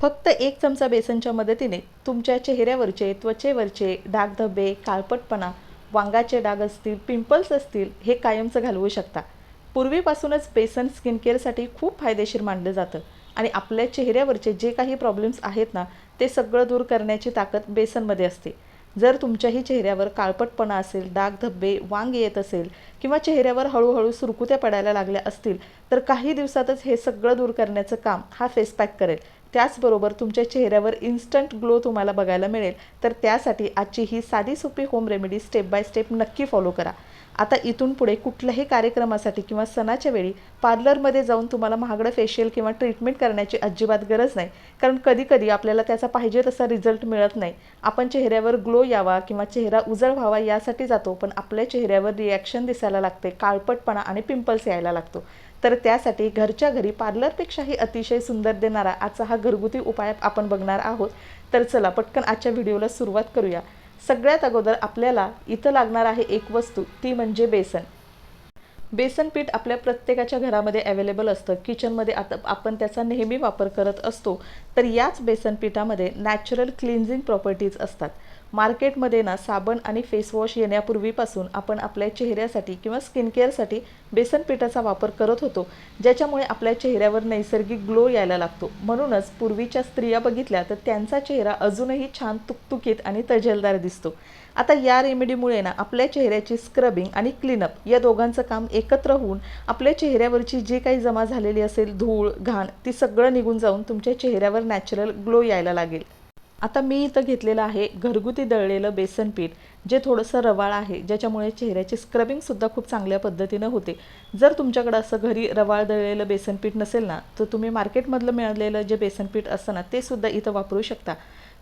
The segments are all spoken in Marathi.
फक्त 1 चमचा बेसनच्या मदतीने तुमच्या चेहऱ्यावरचे, त्वचेवरचे डागधब्बे, काळपटपणा, वांगाचे डाग असतील, पिंपल्स असतील, हे कायमचं घालवू शकता. पूर्वीपासूनच बेसन स्किन केअरसाठी खूप फायदेशीर मानलं जातं आणि आपल्या चेहऱ्यावरचे जे काही प्रॉब्लेम्स आहेत ना, ते सगळं दूर करण्याची ताकद बेसनमध्ये असते. जर तुमच्याही चेहऱ्यावर काळपटपणा असेल, डागधब्बे, वांग येत असेल किंवा चेहऱ्यावर हळूहळू सुरकुत्या पडायला लागल्या असतील, तर काही दिवसातच हे सगळं दूर करण्याचं काम हा फेस पॅक करेल. त्याचबरोबर तुमच्या चेहऱ्यावर इन्स्टंट ग्लो तुम्हाला बघायला मिळेल. तर त्यासाठी आजची ही साधी सोपी home remedy step by step नक्की फॉलो करा. आता इथून पुढे कुठल्याही कार्यक्रमासाठी किंवा सणाच्या वेळी पार्लरमध्ये जाऊन तुम्हाला महागडं फेशियल किंवा ट्रीटमेंट करण्याची अजिबात गरज नाही. कारण कधीकधी आपल्याला त्याचा पाहिजे तसा रिझल्ट मिळत नाही. आपण चेहऱ्यावर ग्लो यावा किंवा चेहरा उजळ व्हावा यासाठी जातो, पण आपल्या चेहऱ्यावर रिॲक्शन दिसायला लागते, काळपटपणा आणि पिंपल्स यायला लागतो. तर त्यासाठी घरच्या घरी पार्लरपेक्षाही अतिशय सुंदर देणारा आजचा हा घरगुती उपाय आपण बघणार आहोत. तर चला पटकन आजच्या व्हिडिओला सुरुवात करूया. सगळ्यात अगोदर आपल्याला इथं लागणार आहे एक वस्तू, ती म्हणजे बेसन. बेसन पीठ आपल्या प्रत्येकाच्या घरामध्ये अवेलेबल असतं. किचनमध्ये आता आपण त्याचा नेहमी वापर करत असतो. तर याच बेसन पिठामध्ये नॅचरल क्लिन्झिंग प्रॉपर्टीज असतात. मार्केटमध्ये ना साबण आणि फेसवॉश येण्यापूर्वीपासून आपण आपल्या चेहऱ्यासाठी किंवा स्किन केअरसाठी बेसन पिठाचा वापर करत होतो, ज्याच्यामुळे आपल्या चेहऱ्यावर नैसर्गिक ग्लो यायला लागतो. म्हणूनच पूर्वीच्या स्त्रिया बघितल्या तर त्यांचा चेहरा अजूनही छान तुकतुकीत आणि तजेलदार दिसतो. आता या रेमेडीमुळे ना आपल्या चेहऱ्याची स्क्रबिंग आणि क्लीनअप या दोघांचं काम एकत्र होऊन आपल्या चेहऱ्यावरची जी काही जमा झालेली असेल धूळ, घाण, ती सगळं निघून जाऊन तुमच्या चेहऱ्यावर नॅचरल ग्लो यायला लागेल. आता मी इथं घेतलेलं आहे घरगुती दळलेलं बेसन पीठ, जे थोडंसं रवाळ आहे, ज्याच्यामुळे चेहऱ्याची स्क्रबिंगसुद्धा खूप चांगल्या पद्धतीनं होते. जर तुमच्याकडं असं घरी रवाळ दळलेलं बेसन पीठ नसेल ना, तर तुम्ही मार्केटमधलं मिळालेलं जे बेसन पीठ असतं ना, ते सुद्धा इथं वापरू शकता.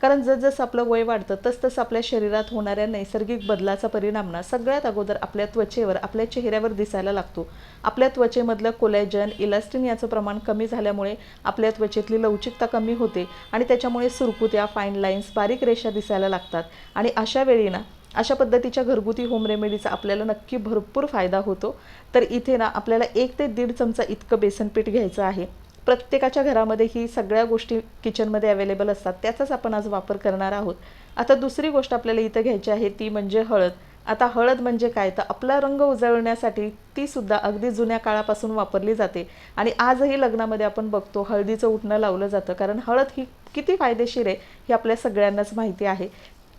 कारण जसजसं आपलं वय वाढतं तसतसं आपल्या शरीरात होणाऱ्या नैसर्गिक बदलाचा परिणाम ना सगळ्यात अगोदर आपल्या त्वचेवर, आपल्या चेहऱ्यावर दिसायला लागतो. आपल्या त्वचेमधलं कोलॅजन, इलास्टिन याचं प्रमाण कमी झाल्यामुळे आपल्या त्वचेतली लवचिकता कमी होते आणि त्याच्यामुळे सुरकुत्या, फाईन लाईन्स, बारीक रेषा दिसायला लागतात. आणि अशा वेळी ना अशा पद्धतीच्या घरगुती होम रेमेडीचा आपल्याला नक्की भरपूर फायदा होतो. तर इथे ना आपल्याला 1 ते 1.5 चमचा इतकं बेसन पीठ घ्यायचं आहे. प्रत्येकाच्या घरामध्ये ही सगळ्या गोष्टी किचनमध्ये अवेलेबल असतात, त्याचाच आपण आज वापर करणार आहोत. आता दुसरी गोष्ट आपल्याला इथं घ्यायची आहे ती म्हणजे हळद. आता हळद म्हणजे काय, तर आपला रंग उजळण्यासाठी ती सुद्धा अगदी जुन्या काळापासून वापरली जाते आणि आजही लग्नामध्ये आपण बघतो हळदीचं उटणं लावलं जातं. कारण हळद ही किती फायदेशीर आहे हे आपल्या सगळ्यांनाच माहिती आहे.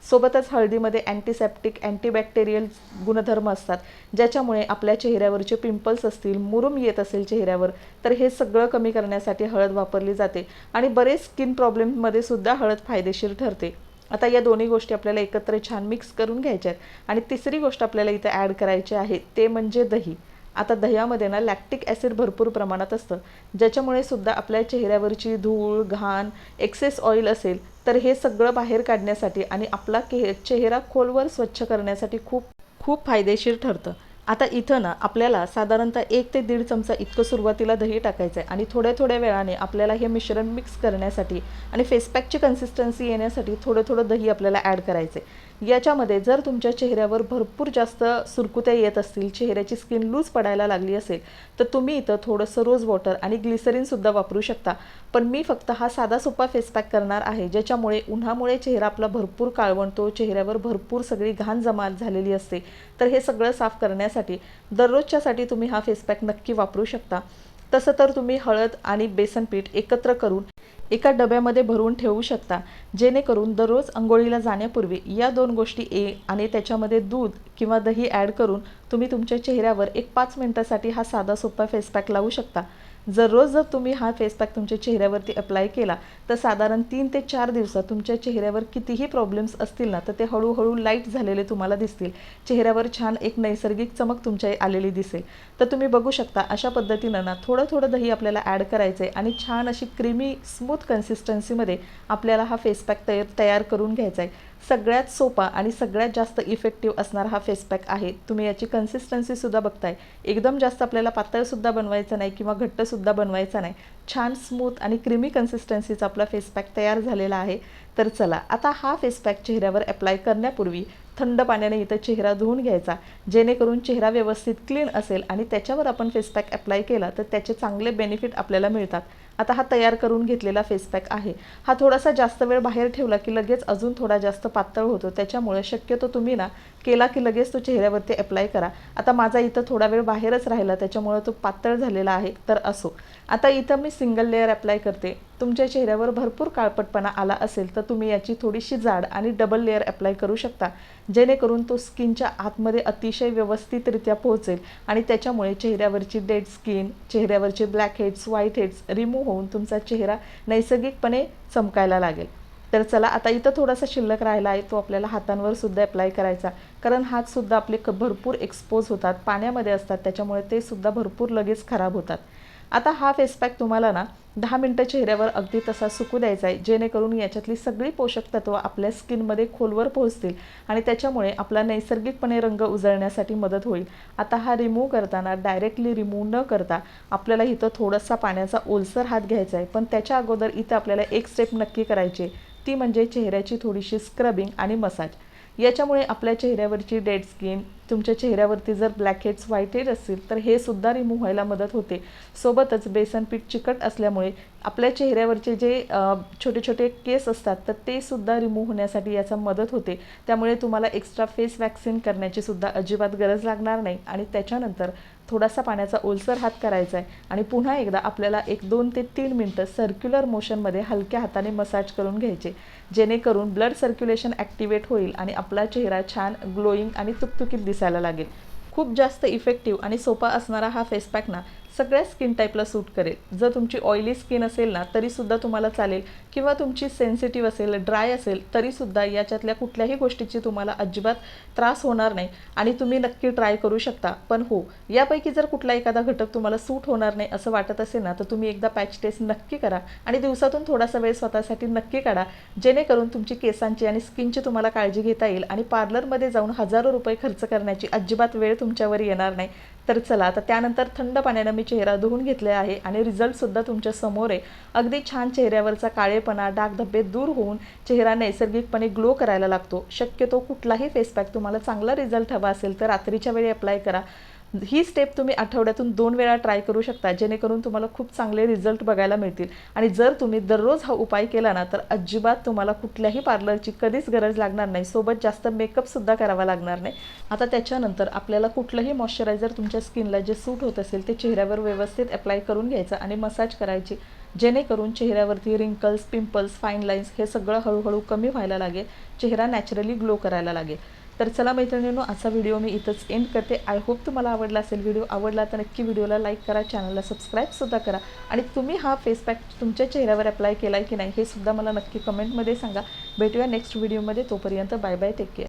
सोबतच हळदीमध्ये अँटीसेप्टिक, अँटीबॅक्टेरियल गुणधर्म असतात, ज्याच्यामुळे आपल्या चेहऱ्यावरचे पिंपल्स असतील, मुरूम येत असेल चेहऱ्यावर, तर हे सगळं कमी करण्यासाठी हळद वापरली जाते आणि बरेच स्किन प्रॉब्लेममध्ये सुद्धा हळद फायदेशीर ठरते. आता या दोन्ही गोष्टी आपल्याला एकत्र छान मिक्स करून घ्यायच्या आहेत. आणि तिसरी गोष्ट आपल्याला इथं ॲड करायची आहे ते म्हणजे दही. आता दह्यामध्ये ना लॅक्टिक ॲसिड भरपूर प्रमाणात असतं, ज्याच्यामुळे सुद्धा आपल्या चेहऱ्यावरची धूळ, घाण, एक्सेस ऑइल असेल तर हे सगळं बाहेर काढण्यासाठी आणि आपला चेहरा खोलवर स्वच्छ करण्यासाठी खूप खूप फायदेशीर ठरतं. आता इथं ना आपल्याला साधारणतः 1 ते 1.5 चमचा इतकं सुरुवातीला दही टाकायचं आहे आणि थोड्या थोड्या वेळाने आपल्याला हे मिश्रण मिक्स करण्यासाठी आणि फेसपॅकची कन्सिस्टन्सी येण्यासाठी थोडं थोडं दही आपल्याला ॲड करायचं आहे. याच्यामध्ये जर तुमच्या चेहऱ्यावर भरपूर जास्त सुरकुत्या येत असतील, चेहऱ्याची स्किन लूज पडायला लागली असेल, तर तुम्ही इथं थोडंसं रोज वॉटर आणि ग्लिसरीनसुद्धा वापरू शकता. पण मी फक्त हा साधा सोपा फेसपॅक करणार आहे, ज्याच्यामुळे उन्हामुळे चेहरा आपला भरपूर काळवंटतो, चेहऱ्यावर भरपूर सगळी घाण जमा झालेली असते. तर हे सगळं साफ करण्यासाठी दररोजच्यासाठी तुम्ही हा फेसपॅक नक्की वापरू शकता. तसं तर तुम्ही हळद आणि बेसन पीठ एकत्र करून एका डब्यामध्ये भरून ठेवू शकता, जेणेकरून दररोज अंघोळीला जाण्यापूर्वी या 2 गोष्टी आणि त्याच्यामध्ये दूध किंवा दही ॲड करून तुम्ही तुमच्या चेहऱ्यावर एक 5 मिनिटासाठी हा साधा सोपा फेसपॅक लावू शकता. जर तुम्ही हा फेसपॅक तुमच्या चेहऱ्यावरती अप्लाय केला तर साधारण 3 ते 4 दिवसात तुमच्या चेहऱ्यावर कितीही प्रॉब्लेम्स असतील ना, तर ते हळूहळू लाईट झालेले तुम्हाला दिसतील. चेहऱ्यावर छान एक नैसर्गिक चमक तुमच्या आलेली दिसेल. तर तुम्ही बघू शकता अशा पद्धतीनं ना थोडं थोडं दही आपल्याला ॲड करायचं आहे आणि छान अशी क्रीमी स्मूथ कन्सिस्टन्सीमध्ये आपल्याला हा फेसपॅक तयार करून घ्यायचा आहे. सगळ्यात सोपा आणि सगळ्यात जास्त इफेक्टिव्ह असणारा हा फेसपॅक आहे. तुम्ही याची कन्सिस्टन्सीसुद्धा बघताय, एकदम जास्त आपल्याला पातळसुद्धा बनवायचं नाही किंवा घट्टसुद्धा बनवायचा नाही. छान स्मूथ आणि क्रीमी कन्सिस्टन्सीचा आपला फेसपॅक तयार झालेला आहे. तर चला आता हा फेसपॅक चेहऱ्यावर अप्लाय करण्यापूर्वी थंड पाण्याने इथं चेहरा धुवून घ्यायचा, जेणेकरून चेहरा व्यवस्थित क्लीन असेल आणि त्याच्यावर आपण फेसपॅक अप्लाय केला तर त्याचे चांगले बेनिफिट आपल्याला मिळतात. आता हा तयार करून घेतलेला फेस पॅक आहे, हा थोडासा जास्त वेळ बाहेर ठेवला की लगेच अजून थोडा जास्त पातळ होतो, त्याच्यामुळे शक्यतो तुम्ही ना केला की लगेच तो चेहऱ्यावरती अप्लाय करा. आता माझा इथं थोडा वेळ बाहेरच राहिला त्याच्यामुळे तो पातळ झालेला आहे, तर असो. आता इथं मी सिंगल लेअर अप्लाय करते. तुमच्या चेहऱ्यावर भरपूर काळपटपणा आला असेल तर तुम्ही याची थोडीशी जाड आणि डबल लेअर अप्लाय करू शकता, जेणेकरून तो स्किनच्या आतमध्ये अतिशय व्यवस्थितरित्या पोहोचेल आणि त्याच्यामुळे चेहऱ्यावरची डेड स्किन, चेहऱ्यावरचे black heads, white heads remove होऊन तुमचा चेहरा नैसर्गिकपणे चमकायला लागेल. तर चला, आता इथं थोडासा शिल्लक राहिला आहे, तो आपल्याला हातांवर सुद्धा अप्लाय करायचा, कारण हातसुद्धा आपले भरपूर एक्सपोज होतात, पाण्यामध्ये असतात, त्याच्यामुळे ते सुद्धा भरपूर लगेच खराब होतात. आता हा फेस पॅक तुम्हाला ना 10 मिनटं चेहऱ्यावर अगदी तसा सुकू द्यायचा आहे, जेणेकरून याच्यातली सगळी पोषक तत्व आपल्या स्किनमध्ये खोलवर पोहोचतील आणि त्याच्यामुळे आपला नैसर्गिकपणे रंग उजळण्यासाठी मदत होईल. आता हा रिमूव्ह करताना डायरेक्टली रिमूव्ह न करता आपल्याला इथं थोडासा पाण्याचा ओलसर हात घ्यायचा आहे, पण त्याच्या अगोदर इथं आपल्याला एक स्टेप नक्की करायची, ती म्हणजे चेहऱ्याची थोडीशी स्क्रबिंग आणि मसाज. याच्यामुळे आपल्या चेहऱ्यावरची डेड स्किन, तुमच्या चेहऱ्यावरती जर ब्लॅक हेड्स, व्हाईट हेड असतील तर हे सुद्धा रिमूव्ह व्हायला मदत होते. सोबतच बेसन पीठ चिकट असल्यामुळे आपल्या चेहऱ्यावरचे जे छोटे छोटे केस असतात तर ते सुद्धा रिमूव्ह होण्यासाठी याचा मदत होते. त्यामुळे तुम्हाला एक्स्ट्रा फेस वॅक्सिंग करण्याची सुद्धा अजिबात गरज लागणार नाही. आणि त्याच्यानंतर थोडासा पाण्याचा ओलसर हात करायचा आहे आणि पुन्हा एकदा आपल्याला 1-2 ते 3 मिनटं सर्क्युलर मोशनमध्ये हलक्या हाताने मसाज करून घ्यायचे, जेणेकरून ब्लड सर्क्युलेशन ॲक्टिवेट होईल आणि आपला चेहरा छान ग्लोईंग आणि तुकतुकीत दिसायला लागेल. खूप जास्त इफेक्टिव्ह आणि सोपा असणारा हा फेस पॅक ना सगळ्या स्किन टाईपला सूट करेल. जर तुमची ऑइली स्किन असेल ना तरीसुद्धा तुम्हाला चालेल, किंवा तुमची सेन्सिटिव्ह असेल, ड्राय असेल तरीसुद्धा याच्यातल्या कुठल्याही गोष्टीची तुम्हाला अजिबात त्रास होणार नाही आणि तुम्ही नक्की ट्राय करू शकता. पण हो, यापैकी जर कुठला एखादा घटक तुम्हाला सूट होणार नाही असं वाटत असेल ना तर तुम्ही एकदा पॅच टेस्ट नक्की करा आणि दिवसातून थोडासा वेळ स्वतःसाठी नक्की काढा, जेणेकरून तुमची केसांची आणि स्किनची तुम्हाला काळजी घेता येईल आणि पार्लरमध्ये जाऊन हजारो रुपये खर्च करण्याची अजिबात वेळ तुमच्यावर येणार नाही. तर चला, आता त्यानंतर थंड पाण्याने मी चेहरा धुवून घेतले आहे आणि रिझल्टसुद्धा तुमच्या समोर आहे. अगदी छान चेहऱ्यावरचा काळेपणा, डागधब्बे दूर होऊन चेहरा नैसर्गिकपणे ग्लो करायला लागतो. शक्यतो कुठलाही फेस पॅक तुम्हाला चांगला रिझल्ट हवा असेल तर रात्रीच्या वेळी अप्लाय करा. ही स्टेप तुम्ही आठवड्यातून 2 वेळा ट्राय करू शकता, जेणेकरून तुम्हाला खूप चांगले रिझल्ट बघायला मिळतील. आणि जर तुम्ही दररोज हा उपाय केला ना तर अजिबात तुम्हाला कुठल्याही पार्लरची कधीच गरज लागणार नाही, सोबत जास्त मेकअपसुद्धा करावा लागणार नाही. आता त्याच्यानंतर आपल्याला कुठलंही मॉइश्चरायझर तुमच्या स्किनला जे सूट होत असेल ते चेहऱ्यावर व्यवस्थित अप्लाय करून घ्यायचं आणि मसाज करायची, जेणेकरून चेहऱ्यावरती रिंकल्स, पिंपल्स, फाईन लाईन्स हे सगळं हळूहळू कमी व्हायला लागेल, चेहरा नॅचरली ग्लो करायला लागेल. तर चला मैत्रिणींनो, आजचा व्हिडिओ मी इथंच एंड करते. आय होप तुम्हाला आवडला असेल. व्हिडिओ आवडला तर नक्की व्हिडिओला लाईक करा, चॅनलला सबस्क्राईबसुद्धा करा आणि तुम्ही हा फेस पॅक तुमच्या चेहऱ्यावर अप्लाय केला आहे की नाही हे सुद्धा मला नक्की कमेंटमध्ये सांगा. भेटूया नेक्स्ट व्हिडिओमध्ये. तोपर्यंत बाय बाय, टेक केअर.